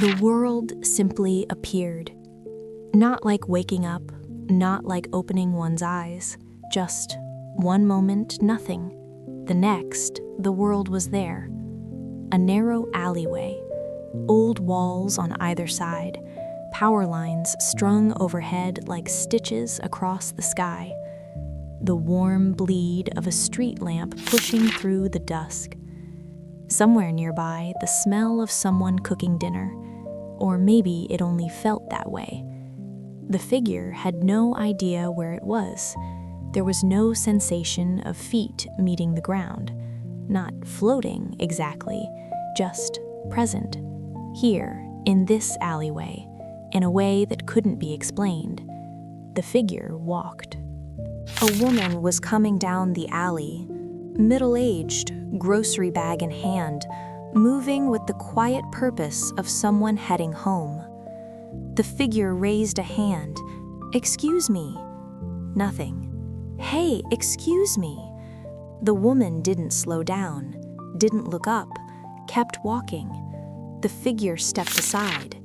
The world simply appeared. Not like waking up, not like opening one's eyes, just one moment, nothing. The next, the world was there. A narrow alleyway, old walls on either side, power lines strung overhead like stitches across the sky. The warm bleed of a street lamp pushing through the dusk. Somewhere nearby, the smell of someone cooking dinner, or maybe it only felt that way. The figure had no idea where it was. There was no sensation of feet meeting the ground. Not floating exactly, just present. Here, in this alleyway, in a way that couldn't be explained. The figure walked. A woman was coming down the alley, middle-aged, grocery bag in hand, moving with the quiet purpose of someone heading home. The figure raised a hand. "Excuse me." Nothing. "Hey, excuse me." The woman didn't slow down, didn't look up, kept walking. The figure stepped aside.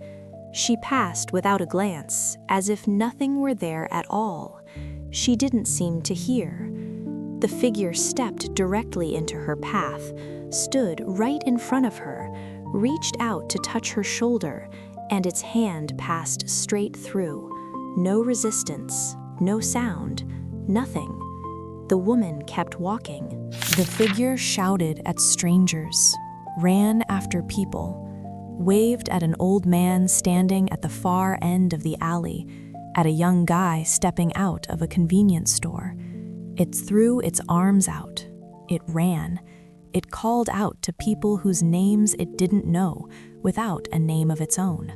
She passed without a glance, as if nothing were there at all. She didn't seem to hear. The figure stepped directly into her path, stood right in front of her, reached out to touch her shoulder, and its hand passed straight through. No resistance, no sound, nothing. The woman kept walking. The figure shouted at strangers, ran after people, waved at an old man standing at the far end of the alley, at a young guy stepping out of a convenience store. It threw its arms out. It ran. It called out to people whose names it didn't know, without a name of its own.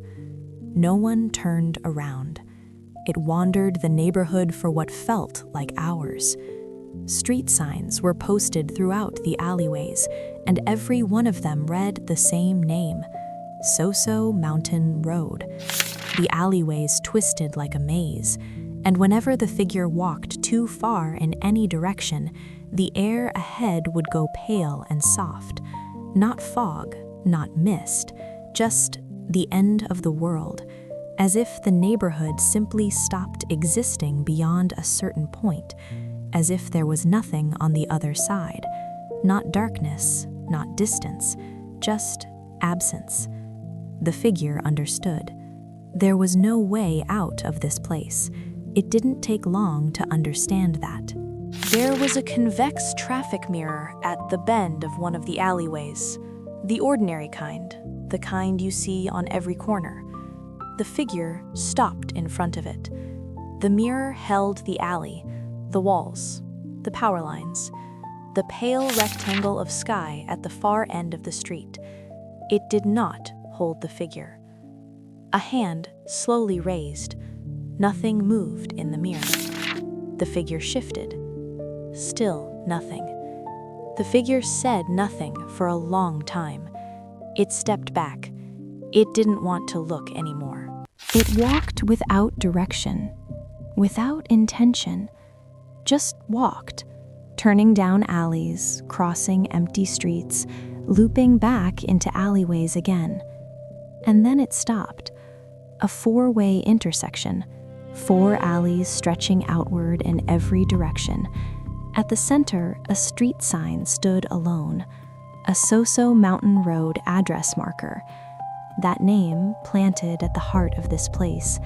No one turned around. It wandered the neighborhood for what felt like hours. Street signs were posted throughout the alleyways, and every one of them read the same name, Soso Mountain Road. The alleyways twisted like a maze, and whenever the figure walked too far in any direction, the air ahead would go pale and soft. Not fog, not mist, just the end of the world, as if the neighborhood simply stopped existing beyond a certain point, as if there was nothing on the other side. Not darkness, not distance, just absence. The figure understood. There was no way out of this place. It didn't take long to understand that. There was a convex traffic mirror at the bend of one of the alleyways. The ordinary kind, the kind you see on every corner. The figure stopped in front of it. The mirror held the alley, the walls, the power lines, the pale rectangle of sky at the far end of the street. It did not hold the figure. A hand slowly raised. Nothing moved in the mirror. The figure shifted. Still nothing. The figure said nothing for a long time. It stepped back. It didn't want to look anymore. It walked without direction, without intention. Just walked, turning down alleys, crossing empty streets, looping back into alleyways again. And then it stopped. A four-way intersection, 4 alleys stretching outward in every direction. At the center, a street sign stood alone, a Soso Mountain Road address marker. That name planted at the heart of this place,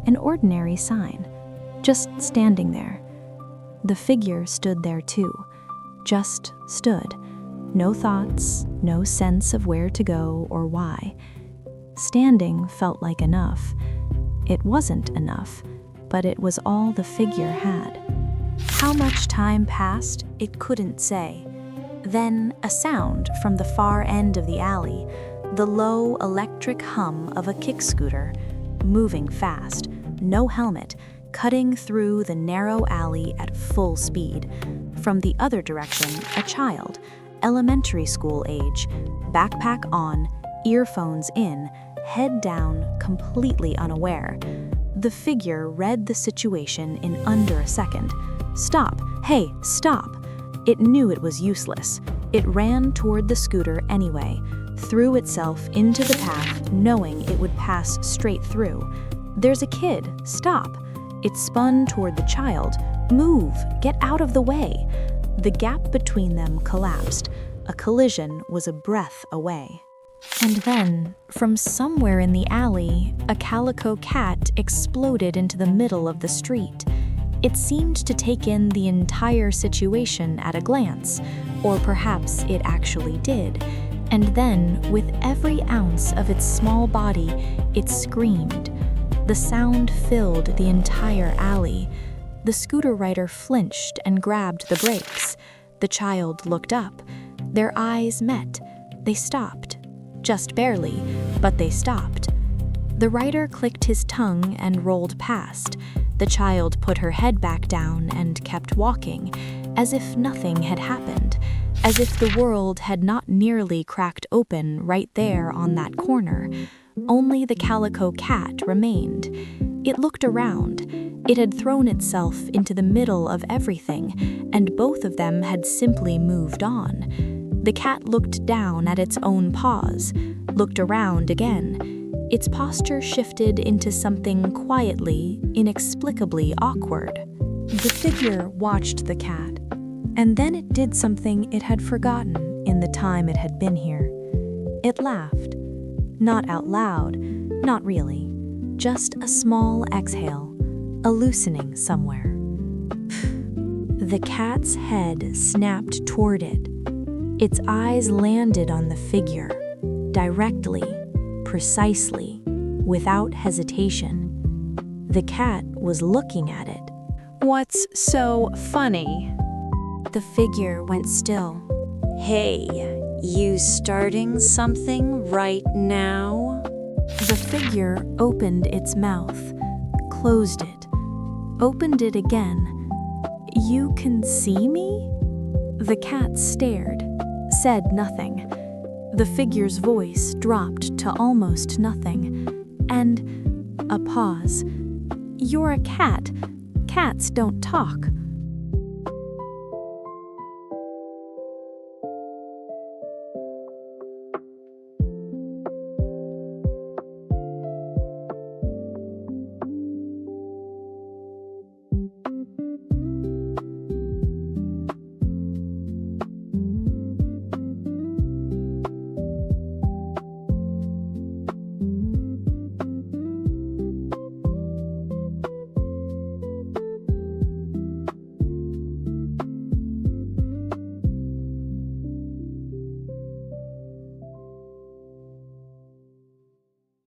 an ordinary sign, just standing there. The figure stood there too, just stood. No thoughts, no sense of where to go or why. Standing felt like enough. It wasn't enough, but it was all the figure had. How much time passed, it couldn't say. Then a sound from the far end of the alley, the low electric hum of a kick scooter, moving fast, no helmet, cutting through the narrow alley at full speed. From the other direction, a child, elementary school age, backpack on, earphones in, head down, completely unaware. The figure read the situation in under a second. Stop! Hey, stop! It knew it was useless. It ran toward the scooter anyway, threw itself into the path, knowing it would pass straight through. "There's a kid, stop." It spun toward the child. "Move, get out of the way." The gap between them collapsed. A collision was a breath away. And then, from somewhere in the alley, a calico cat exploded into the middle of the street. It seemed to take in the entire situation at a glance, or perhaps it actually did. And then, with every ounce of its small body, it screamed. The sound filled the entire alley. The scooter rider flinched and grabbed the brakes. The child looked up. Their eyes met. They stopped. Just barely, but they stopped. The rider clicked his tongue and rolled past. The child put her head back down and kept walking, as if nothing had happened, as if the world had not nearly cracked open right there on that corner. Only the calico cat remained. It looked around. It had thrown itself into the middle of everything, and both of them had simply moved on. The cat looked down at its own paws, looked around again. Its posture shifted into something quietly, inexplicably awkward. The figure watched the cat, and then it did something it had forgotten in the time it had been here. It laughed. Not out loud, not really. Just a small exhale, a loosening somewhere. The cat's head snapped toward it. Its eyes landed on the figure, directly, precisely, without hesitation. The cat was looking at it. "What's so funny?" The figure went still. "Hey, you starting something right now?" The figure opened its mouth, closed it, opened it again. "You can see me?" The cat stared, said nothing. The figure's voice dropped to almost nothing, and a pause. "You're a cat. Cats don't talk."